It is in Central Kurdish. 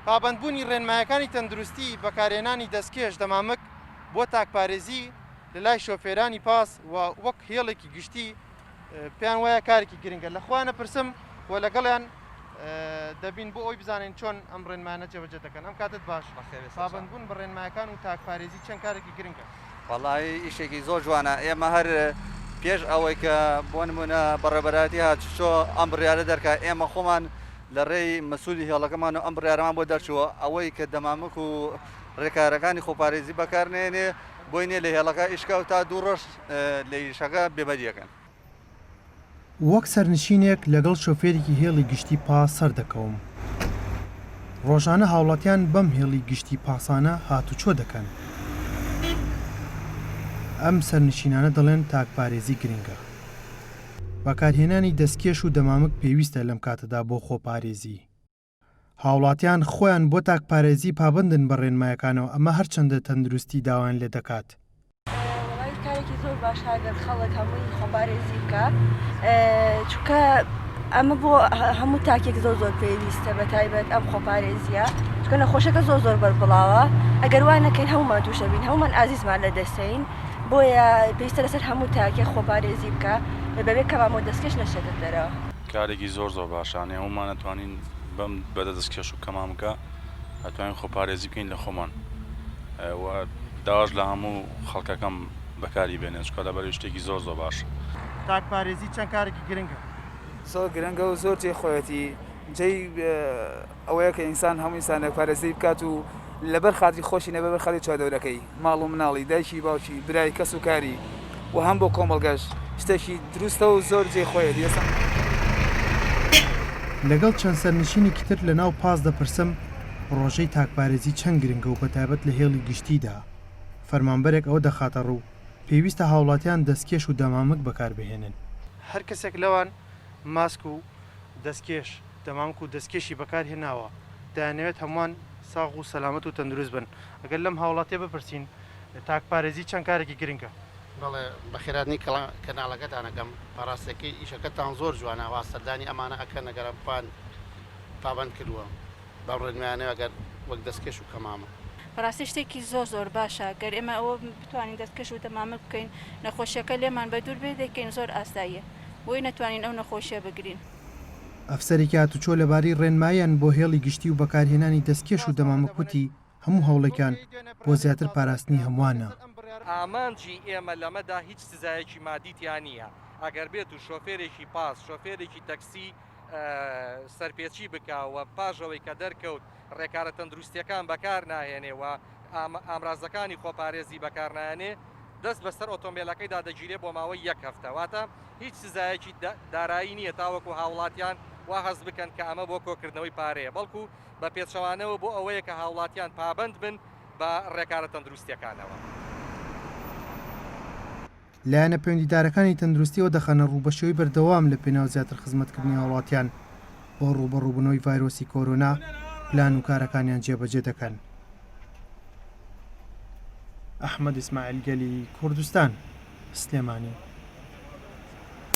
پابەندبوونی ڕێنمایەکانی تەندروستی بەکارهێنانی دەستکێش دەمامک بۆ تاکپارێزی لە لای شۆفێرانی پاس و وەک هێڵێکی گشتی پێیان وایە کارێکی گرنگە لەخوانە پرسم و لەگەڵیان دەبین بۆ ئەوی بزانین چۆن ئەم ڕێنمایانە جێبەجێ دەکەن ئەم کاتت باش پابەندبوون بە ڕێنمایەکان و تاکپارێزی چەند کارێکی گرنگە وەڵی ئیشێکی زۆر جوانە ئێمە هەر پێش ئەوەی کە بۆ نمونە بەڕێبەراتی هاتچۆ ئەم بڕیارە دەرکە ئێمە خۆمان لە ڕێی مەسوولی هێڵەکەمان و ئەم بڕیارەمان بۆ دەرچووە ئەوەی کە دەمامک و ڕێکارەکانی خۆپارێزی بەکارنێنێ بۆی نیە لە هێڵەکە ئیشکە و تا دوو ڕۆژ لە ئیشەکە بێبەریەکەن. وەک سەرنشینێک لەگەڵ شۆفێرێکی هێڵی گشتی پاس سەر دەکەوم. ڕۆژانە هاوڵاتیان بەم هێڵی گشتی پاسانە هاتوچۆ دەکەن. ئەم سەرنشینانە دەڵێن تاکپارێزی گرنگە. بەکارهێنانی دەستکێش و دەمامک پێویستە لەم کاتەدا بۆ خۆپارێزی. هاوڵاتیان خۆیان بۆ تاکپارێزی پابندن بە ڕێنمایەکانەوە ئەمە هەرچەندە تەندروستی داوایان لێ دەکات. کارێکی زۆر باشە گەر خەڵک هەمووی خۆپارێزی بکە چونکە ئەمە بۆ هەموو تاکێک زۆر زۆر پێویستە بە تایبەت ئەم خۆپارێزیە چونکە نەخۆشەکە زۆر زۆر بەربڵاوە ئەگەر وان نەکەین هەمومان تووشە بین هەمومان ئازیزمان لە دەستین بۆیە پێویستە لەسەر هەموو تاکێک خۆپارێزی بکە بەبێ کەمامۆ دەستکەش نەشێتە دەرەوە. کارێکی زۆر زۆر باشانێ هەمومان ئەتوانین بەم بەدە دەستکێش و کەمامکە ئەتوانین خۆپارێزی بکەین لە خۆمان داواش لە هەموو خەڵکەکەم بەکاری بێنێ چکە لەبەر شتێکی زۆر زۆر باش. تاکپارێزی چەند کارێکی گرنگە؟ زۆر گرنگە و زۆر جێخۆیەتی جێی ئەوەیە کە ئینسان هەموو ئینسانێک پارێزی بکات و لەبەر خاتی خۆشی نەبەر بەر خاتی چوادەورەکەی ماڵ و مناڵی دایکی باوکی برای کەس و کاری و هەم بۆ کۆمەڵگەش شتێکی دروستە و زۆر جێخۆیەتی ئێستا. لەگەڵ چەند سەرنشینێکی تر لە ناو پاس دەپرسم ڕۆژەی تاکپارێزی چەند گرنگە و بەتایبەت لە هێڵی گشتیدا. فەرمانبەرێک ئەوە دەخاتە ڕوو پێویستە هاوڵاتیان دەستکێش و دەمامک بەکاربهێنن. هەر کەسێک لەوان ماسک و دەستکێش دەمامک و دەستکێشی بەکارهێناوە دەیانەوێت هەمووان ساغ و سەلامەت و تەندروست بن. ئەگەر لەم هاوڵاتیە بپرسین تاکپارێزی چەند کارێکی گرنگە؟ بەڵێ بەخێراتنی کەناڵەکەتانەکەم پاراستەکەی ئیشەکەتان زۆر جوانە واسەردانی ئەمانە ئەکەن نەگەرمپان پابند کردووە بەم ڕێنمایانەوە ئەگەر وەک دەستکێش و کەمامە. بەڕاستی شتێکی زۆر زۆر باشە گەر ئێمە ئەوە بتوانین دەستکەش و دەمامک بکەین نەخۆشیەکە لێمان بە دوور بێ دەکەین زۆر ئاساییە بۆی نەتوانین ئەو نەخۆشیە بگرین. ئەفسەرێکی هاتوچۆ لەبارەی ڕێنمایان بۆ هێڵی گشتی و بەکارهێنانی دەستکێش و دەمامک وتی هەموو هەوڵێکیان بۆ زیاتر پاراستنی هەمووانە. ئامانجی ئێمە لەمەدا هیچ سزایەکی مادیتیان نییە ئەگەر بێت و شۆفێرێکی پاس شۆفێرێکی تەکسی سەرپێچی بکەوە پاژەوەی کە دەرکەوت ڕێکارە تەندروستیەکان بەکار ناهێنێەوە ئامرازەکانی خۆپارێزی بەکارنایێنێ دەست بەسەر ئۆتۆمبیلەکەیدا دەگیرێ بۆ ماوەی یەک هەفتەواتە هیچ سزایەکی دارایی نییە تاوەکو هاوڵاتیان وا هەز بکەن کە ئەمە بۆ کۆکردنەوەی پارەیە بەڵکو بە پێچەوانەوە بۆ ئەوەیە کە هاوڵاتیان پابند بن بە ڕێکارە تەندروستیەکانەوە. لایەنە پەیوەندیدارەکانی تەندروستیەوە دەخەنە ڕووبەشەوەی بەردەوام لە پێناو زیاتر خزمەتکردنی هاوڵاتیان بۆ ڕووبەڕووبوونەوەی ڤایرۆسی کۆرۆنا پلان و کارەکانیان جێبەجێ دەکەن. ئەحمەد ئیسماعیل گەلی کوردستان سلێمانی.